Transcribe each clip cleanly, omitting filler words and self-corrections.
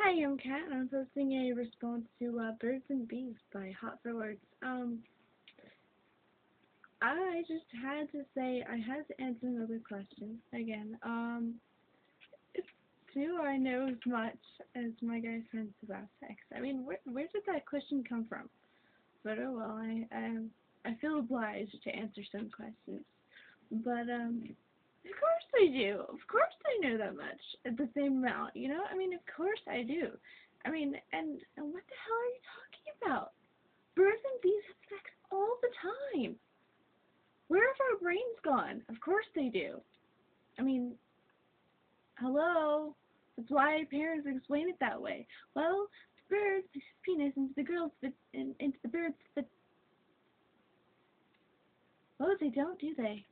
Hi, I'm Kat, and I'm posting a response to Birds and Bees by Hot for Words. I just had to say, I had to answer another question again. Do I know as much as my guy friends about sex? I mean, where did that question come from? But oh well, I feel obliged to answer some questions. But of course I do. Of course I know that much at the same amount. You know, I mean, of course I do. I mean, and what the hell are you talking about? Birds and bees have sex all the time. Where have our brains gone? Of course they do. I mean, hello. That's why parents explain it that way. Well, the bird sticks his penis into the girl's into the bird's Oh, they don't, do they?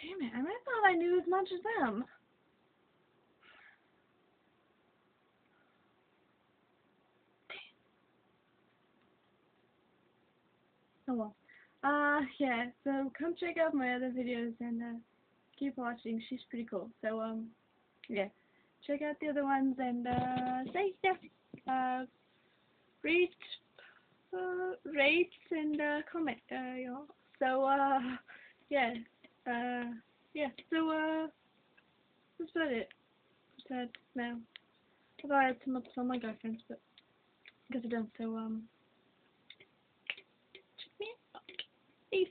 Damn it! I thought I knew as much as them. Oh well. Yeah, so come check out my other videos and keep watching. She's pretty cool. So yeah. Check out the other ones and say yeah. Rate rate and comment, y'all. So yeah. Yeah, so that's about it. Sad now. I thought I had some up on my girlfriends, but I guess I don't, so check me out. Peace.